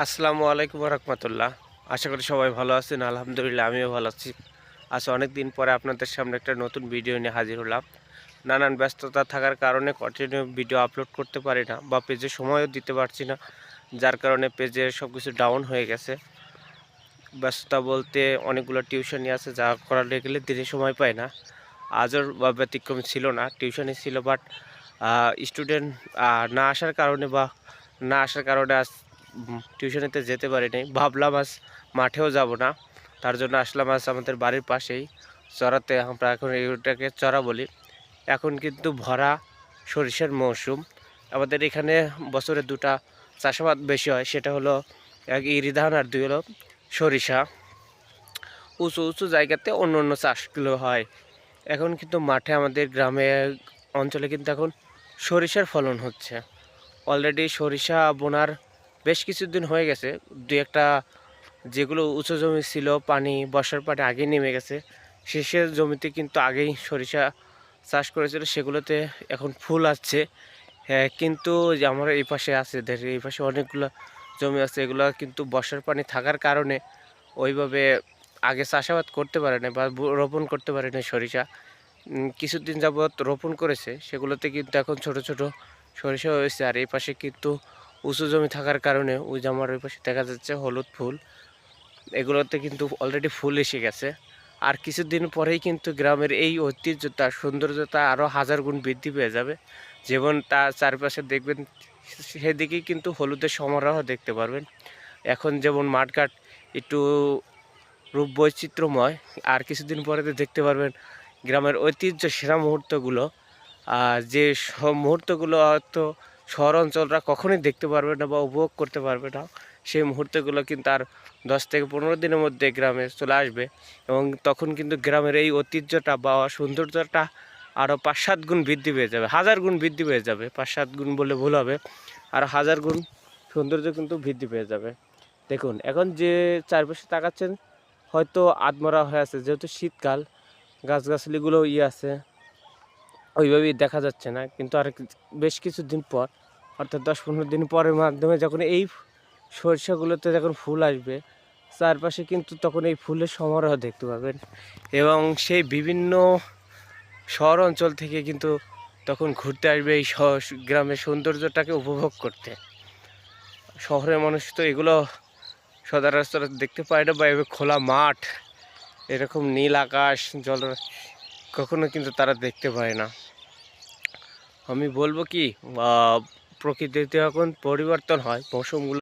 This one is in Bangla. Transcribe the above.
আসসালামু আলাইকুম রহমতুল্লাহ। আশা করি সবাই ভালো আছেন। আলহামদুলিল্লাহ আমিও ভালো আছি। আজ অনেক দিন পরে আপনাদের সামনে একটা নতুন ভিডিও নিয়ে হাজির হলাম। নানান ব্যস্ততা থাকার কারণে কন্টিনিউ ভিডিও আপলোড করতে পারি না বা পেজে সময়ও দিতে পারছি না, যার কারণে পেজে সব কিছু ডাউন হয়ে গেছে। ব্যস্ততা বলতে অনেকগুলো টিউশনই আছে, যা করাতে গেলে দিনে সময় পাই না। আজও ব্যতিক্রম ছিল না, টিউশনই ছিল, বাট স্টুডেন্ট না আসার কারণে আজ টিউশনিতে যেতে পারি নাই। ভাবলাম আজ মাঠেও যাব না, তার জন্য আসলাম আজ আমাদের বাড়ির পাশেই চড়াতে। আমরা এখন এইটাকে চড়া বলি। এখন কিন্তু ভরা সরিষার মৌসুম। আমাদের এখানে বছরে দুটা চাষাবাদ বেশি হয়, সেটা হলো এক ইরি ধান আর দুই হলো সরিষা। উঁচু উঁচু জায়গাতে অন্য অন্য চাষগুলো হয়। এখন কিন্তু মাঠে আমাদের গ্রামে অঞ্চলে কিন্তু এখন সরিষার ফলন হচ্ছে। অলরেডি সরিষা বোনার বেশ কিছুদিন হয়ে গেছে। দুই একটা যেগুলো উঁচু জমি ছিল, পানি বর্ষার পানি আগেই নেমে গেছে, শেষের জমিতে কিন্তু আগেই সরিষা চাষ করেছিল, সেগুলোতে এখন ফুল আসছে। হ্যাঁ, কিন্তু যে আমার এই পাশে আছে, এই পাশে অনেকগুলো জমি আছে, এগুলো কিন্তু বর্ষার পানি থাকার কারণে ওইভাবে আগে চাষাবাদ করতে পারে না বা রোপণ করতে পারে না সরিষা। কিছুদিন যাবৎ রোপণ করেছে, সেগুলোতে কিন্তু এখন ছোট ছোট সরিষা হয়েছে। আর এই পাশে কিন্তু উঁচু জমি থাকার কারণে ওই যে আমার ওই পাশে দেখা যাচ্ছে হলুদ ফুল, এগুলোতে কিন্তু অলরেডি ফুল এসে গেছে। আর কিছুদিন পরেই কিন্তু গ্রামের এই ঐতিহ্যতা সৌন্দর্যতা আরও হাজার গুণ বৃদ্ধি পেয়ে যাবে। যেমন তার চারপাশে দেখবেন, সেদিকেই কিন্তু হলুদের সমারোহ দেখতে পারবেন। এখন যেমন মাঠঘাট একটু রূপ বৈচিত্র্যময়, আর কিছুদিন পরে তো দেখতে পারবেন গ্রামের ঐতিহ্য সেরা মুহূর্তগুলো, যে সব মুহূর্তগুলো হয়তো শহর অঞ্চলরা কখনোই দেখতে পারবে না বা উপভোগ করতে পারবে না। সেই মুহূর্তগুলো কিন্তু আর 10 থেকে 15 দিনের মধ্যে গ্রামে চলে আসবে, এবং তখন কিন্তু গ্রামের এই ঐতিহ্যটা বা সৌন্দর্যটা আরও 5-7 গুণ বৃদ্ধি পেয়ে যাবে, হাজার গুণ বৃদ্ধি পেয়ে যাবে। 5-7 গুণ বলে ভুল হবে, আর হাজার গুণ সৌন্দর্য কিন্তু বৃদ্ধি পেয়ে যাবে। দেখুন এখন যে চারপাশে তাকাচ্ছেন, হয়তো আধমরা হয়ে আছে, যেহেতু শীতকাল, গাছগাছালিগুলো আছে, ওইভাবেই দেখা যাচ্ছে না। কিন্তু আর বেশ কিছুদিন পর, অর্থাৎ 10-15 দিন পরের মাধ্যমে যখন এই সরিষাগুলোতে যখন ফুল আসবে, চারপাশে কিন্তু তখন এই ফুলের সমারোহ দেখতে পাবেন। এবং সেই বিভিন্ন শহর অঞ্চল থেকে কিন্তু তখন ঘুরতে আসবে এই গ্রামের সৌন্দর্যটাকে উপভোগ করতে। শহরের মানুষ তো এগুলো সচরাচর দেখতে পায় না, বা এভাবে খোলা মাঠ, এরকম নীল আকাশ, জল কখনো কিন্তু তারা দেখতে পায় না। আমি বলবো কি, প্রকৃতিতে এখন পরিবর্তন হয়, মৌসুমগুলো